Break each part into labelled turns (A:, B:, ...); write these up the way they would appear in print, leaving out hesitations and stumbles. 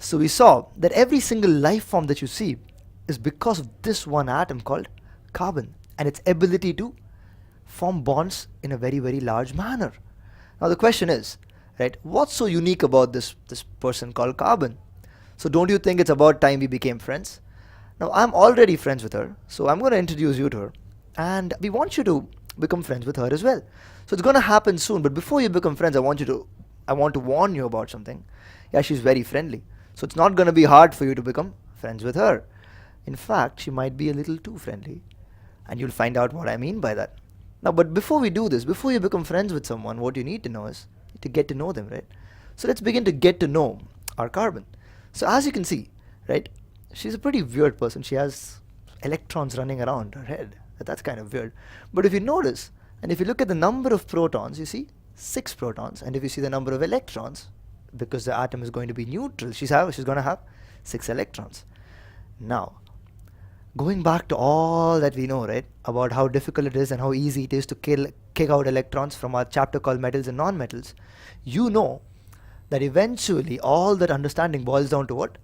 A: So we saw that every single life form that you see is because of this one atom called carbon and its ability to form bonds in a very, very large manner. Now the question is, right, what's so unique about this person called carbon? So don't you think it's about time we became friends? Now I'm already friends with her, so I'm going to introduce you to her, and we want you to become friends with her as well. So it's going to happen soon, but before you become friends, I want to warn you about something. Yeah, she's very friendly, so it's not going to be hard for you to become friends with her. In fact, she might be a little too friendly, and you'll find out what I mean by that. Now, but before we do this, before you become friends with someone, what you need to know is to get to know them, right? So let's begin to get to know our carbon. So as you can see, right, she's a pretty weird person. She has electrons running around her head. That's kind of weird. But if you notice, and if you look at the number of protons, you see 6 protons. And if you see the number of electrons, because the atom is going to be neutral, she's going to have 6 electrons. Now, going back to all that we know, right, about how difficult it is and how easy it is to kick out electrons from our chapter called metals and non-metals, you know that eventually all that understanding boils down to what?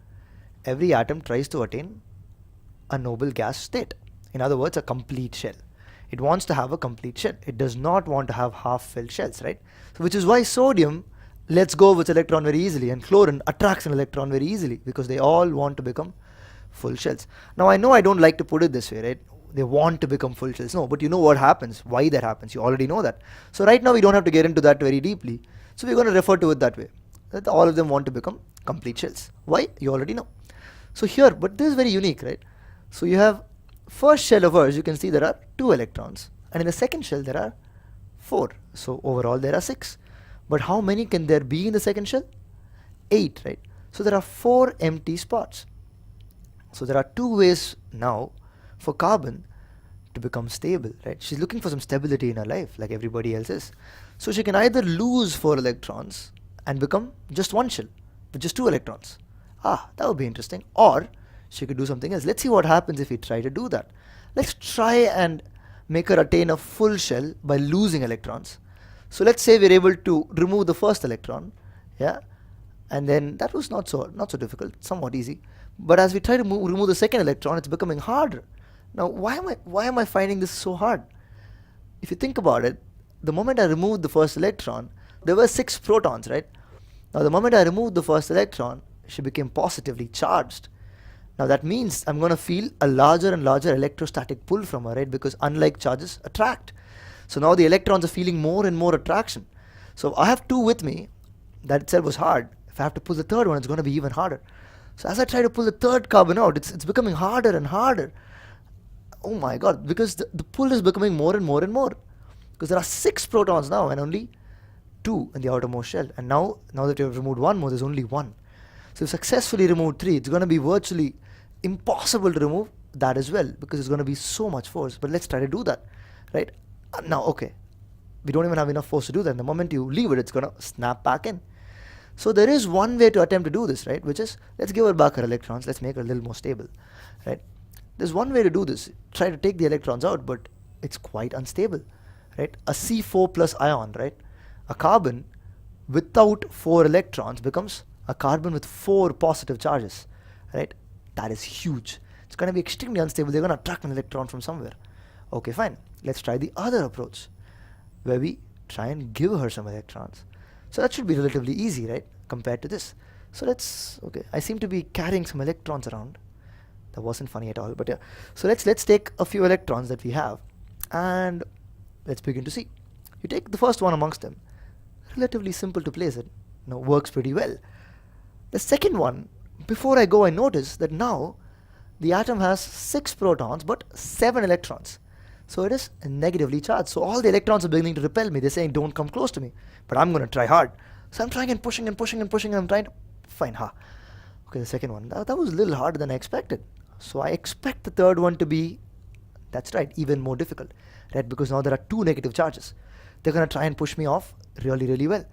A: Every atom tries to attain a noble gas state. In other words, a complete shell. It wants to have a complete shell. It does not want to have half-filled shells, right? So which is why sodium lets go of its electron very easily and chlorine attracts an electron very easily because they all want to become full shells. Now I know I don't like to put it this way, right? They want to become full shells. No, but you know what happens, why that happens. You already know that. So right now we don't have to get into that very deeply. So we're going to refer to it that way. That all of them want to become complete shells. Why? You already know. So here, but this is very unique, right? So you have first shell of ours, you can see there are 2 electrons. And in the second shell there are 4. So overall there are 6. But how many can there be in the second shell? 8, right? So there are 4 empty spots. So there are 2 ways now for carbon to become stable, right? She's looking for some stability in her life like everybody else is. So she can either lose 4 electrons and become just one shell with just 2 electrons. That would be interesting. Or she could do something else. Let's see what happens if we try to do that. Let's try and make her attain a full shell by losing electrons. So let's say we're able to remove the first electron, yeah, and then that was not so difficult, somewhat easy. But as we try to remove the second electron, it's becoming harder. Now, why am I finding this so hard? If you think about it, the moment I removed the first electron, there were 6 protons, right? Now, the moment I removed the first electron, she became positively charged. Now that means I'm going to feel a larger and larger electrostatic pull from her, right? Because unlike charges attract. So now the electrons are feeling more and more attraction. So I have 2 with me. That itself was hard. If I have to pull the third one, it's going to be even harder. So as I try to pull the third carbon out, it's becoming harder and harder. Oh my god, because the pull is becoming more and more and more. Because there are 6 protons now and only 2 in the outermost shell. And now that you've removed 1 more, there's only 1. So you've successfully removed 3. It's going to be virtually impossible to remove that as well because it's going to be so much force. But let's try to do that, right? Now, okay, we don't even have enough force to do that. And the moment you leave it, it's going to snap back in. So there is one way to attempt to do this, right? Which is, let's give her back her electrons. Let's make her a little more stable, right? There's one way to do this. Try to take the electrons out, but it's quite unstable, right? A C4 plus ion, right? A carbon without 4 electrons becomes a carbon with 4 positive charges, right? That is huge. It's going to be extremely unstable. They're going to attract an electron from somewhere. Okay, fine. Let's try the other approach, where we try and give her some electrons. So that should be relatively easy, right, compared to this. So okay, I seem to be carrying some electrons around. That wasn't funny at all, but yeah. So let's take a few electrons that we have, and let's begin to see. You take the first one amongst them. Relatively simple to place it. Works pretty well. The second one, before I go, I notice that now the atom has 6 protons but 7 electrons. So it is negatively charged. So all the electrons are beginning to repel me. They're saying, don't come close to me. But I'm going to try hard. So I'm trying and pushing and pushing and pushing, and I'm trying to find Okay, the second one. That was a little harder than I expected. So I expect the third one to be, that's right, even more difficult, right? Because now there are 2 negative charges. They're going to try and push me off really, really well.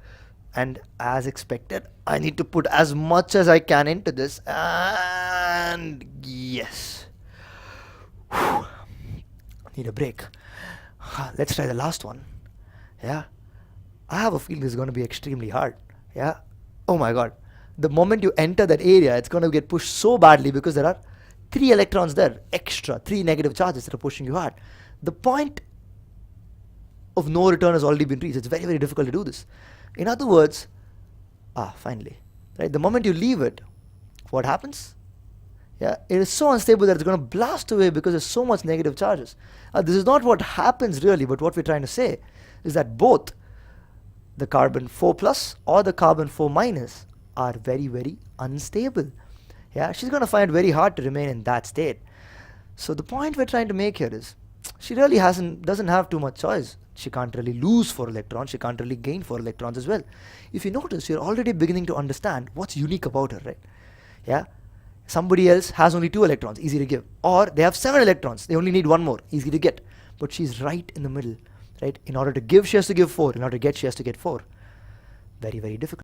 A: And as expected, I need to put as much as I can into this. And yes. Whew. Need a break. Let's try the last one. Yeah. I have a feeling this is going to be extremely hard. Yeah. Oh my god. the moment you enter that area, it's going to get pushed so badly because there are 3 electrons there, extra, 3 negative charges that are pushing you hard. The point of no return has already been reached. It's very, very difficult to do this. In other words, finally, right? The moment you leave it, what happens? Yeah, it is so unstable that it's going to blast away because there's so much negative charges. This is not what happens really, but what we're trying to say is that both the carbon 4 plus or the carbon 4 minus are very, very unstable. Yeah, she's going to find it very hard to remain in that state. So the point we're trying to make here is she really doesn't have too much choice. She can't really lose 4 electrons. She can't really gain 4 electrons as well. If you notice, you're already beginning to understand what's unique about her, right? Yeah. Somebody else has only 2 electrons, easy to give. Or they have 7 electrons, they only need 1 more, easy to get. But she's right in the middle, right? In order to give, she has to give 4. In order to get, she has to get 4. Very, very difficult.